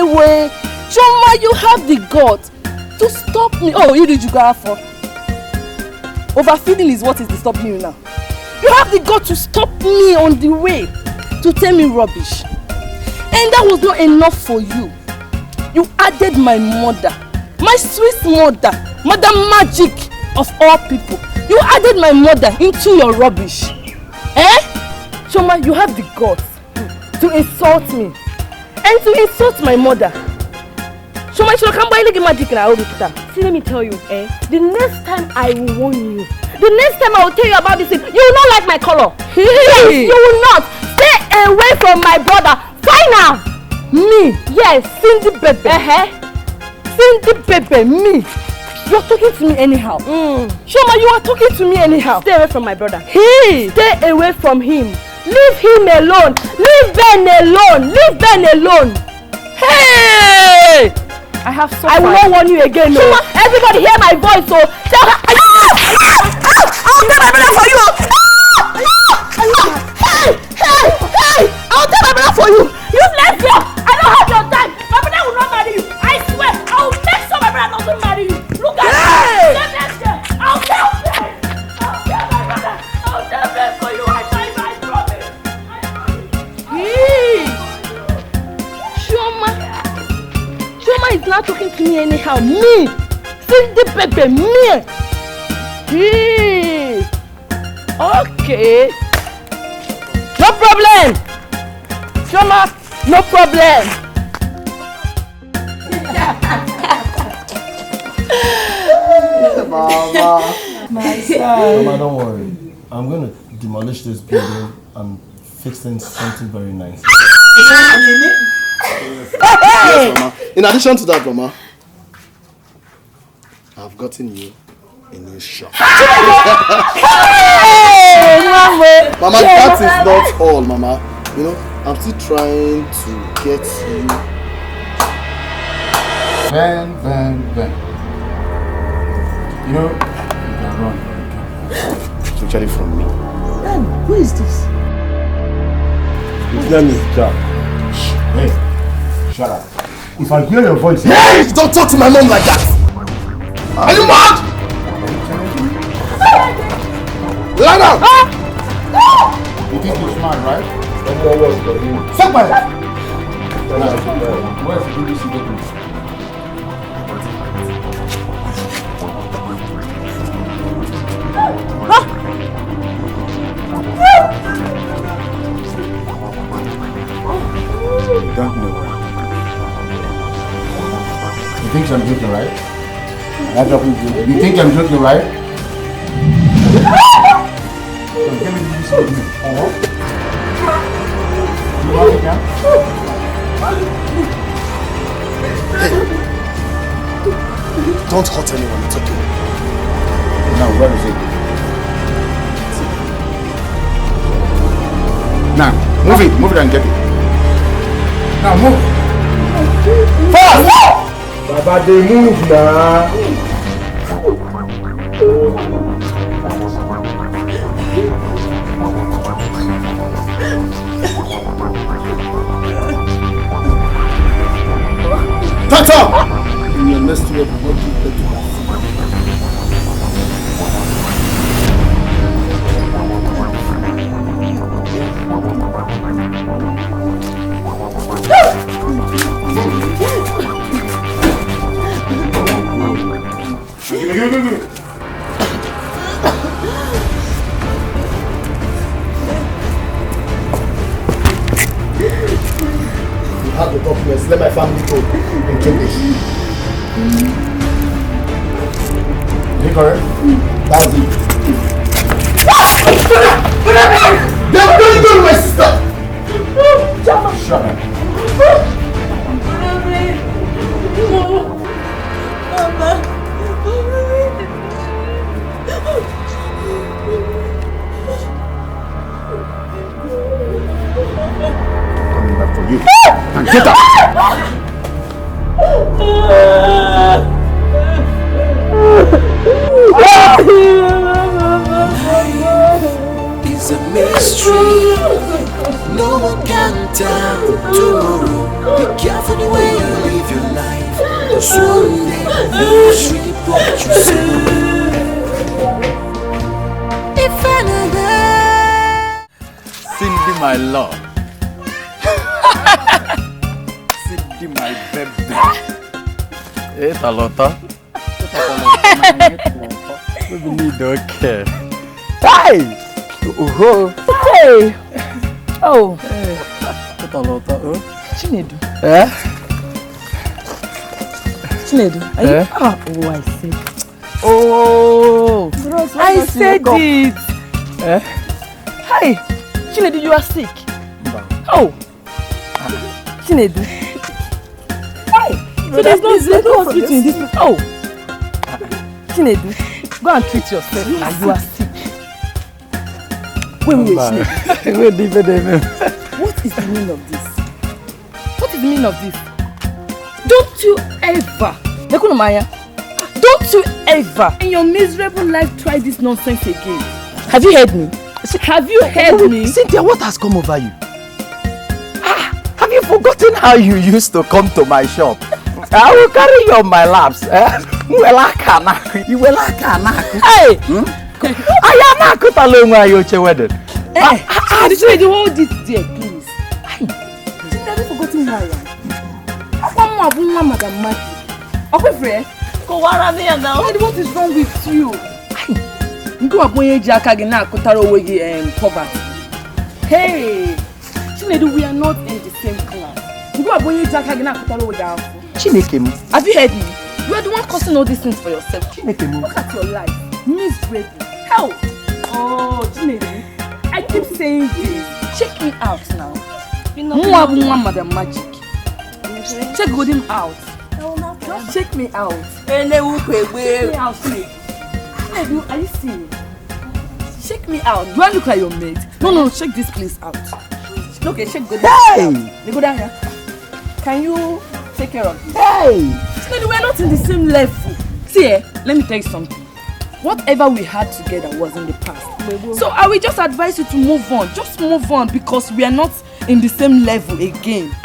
wait. Choma, you have the guts to stop me. Oh, you did you go for? Overfeeding is what is disturbing you now. You have the guts to stop me on the way to tell me rubbish. And that was not enough for you. You added my mother, my sweet mother, Madam Magic of all people. You added my mother into your rubbish. Choma, you have the guts to insult me and to insult my mother. Choma, you can't buy any magic now. See, let me tell you, the next time I will warn you, the next time I will tell you about this thing, you will not like my color. Yes, you will not. Stay away from my brother. Final. Me, yes, Cindy Bebe. Cindy Bebe, me. You're talking to me anyhow. Shoma, you are talking to me anyhow. Stay away from my brother. Stay away from him. Leave him alone. Leave Ben alone. Leave Ben alone. Hey! I will not warn you again. No. Shoma, everybody hear my voice. So tell her. I'll tell my brother for you. Hey! I'll tell my brother for you. You've left here. I don't have your time. My brother will not marry you. I swear. I will make sure my brother doesn't marry you. Look at me. I'll tell them. I'll tell my brother. I'll tell them for you. I promise. Shoma is not talking to me anyhow. Me. Cindy Pepe. Me. Okay. No problem. Shoma. No problem. Mama. My son. Mama, don't worry. I'm going to demolish this building and fix something very nice. Yes, Mama. In addition to that, Mama, I've gotten you a new shop. Mama, that is not all, Mama. You know, I'm still trying to get you. Ben. You know, you can run. Especially from me. Dad, who is this? His name is Jack. Hey, shut up. If I hear your voice... Hey! Don't talk to my mom like that! Are you mad? Lie down! You think you're smart, right? Fuck my life! Where's the BBC document? You don't know where. You think I'm joking, right? You think I'm joking, right? So give me the BBC document. You want it now? Don't hurt anyone, it's okay. Now, where is it? Now, move it and get it. Now, move. Fast! Baba, they move now. Tonto! next week we will give them to that. Give me. You have the documents. Let my family go and kill this. Is it correct? That's it. Don't go to my sister! Shut up. Coming back for you. And get up! It's a mystery. No one can tell tomorrow. Be careful the way you live your life. 'Cause one day you must reap what you sow. If another Cindy, my love. Cindy, my baby. It's a lot. We need okay. Hey! Oh! Hey! Oh! It's a lot. Chinedu. Eh? Chinedu, are you? Oh, I said. Oh! Bros, I said it. Eh? Hi! Chinedu, you are sick. Oh! Chinedu. Hi! So there's no hospital in this place. Oh! Chinedu, go and treat yourself now. You are sick. Wait, Chinedu. What is the meaning of this? What is the meaning of this? Don't you ever, Nekunomaya, don't you ever in your miserable life try this nonsense again. Have you heard me? Have you heard me? Cynthia, what has come over you? Have you forgotten how you used to come to my shop? I will carry you on my laps. You will like Hey! I am not alone while you're wedding. Hey! I do hold it there, please. You've never forgotten who I am. Madam Magic. Okay, friend. Go on here now. What is wrong with you? Go up when you jack again now, poverty. Hey! Chinedu, we are not in the same class. Go up when you jack again now, Chinekemu. Have you heard me? You are the one causing all these things for yourself. Chinekemu. Look at your life. Miserable. Hell! Oh, Chinedu. I keep saying this. Check me out now. Madam Magic. Check him out. Just check me out. Check me out, Chinedu. Are you serious? Check me out. Do I look like your mate? No, check this place out. Okay, check good. Hey! You go down here. Can you take care of this? Hey! Chinedu, we're not in the same level. See, let me tell you something. Whatever we had together was in the past. So I will just advise you to move on. Just move on because we are not in the same level again.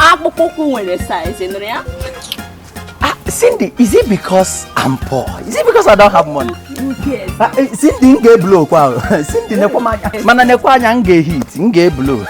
Cindy, is it because I'm poor? Is it because I don't have money? Yes. Cindy, nge blow. Cindy, mana nekwa nya nge hit, nge blow.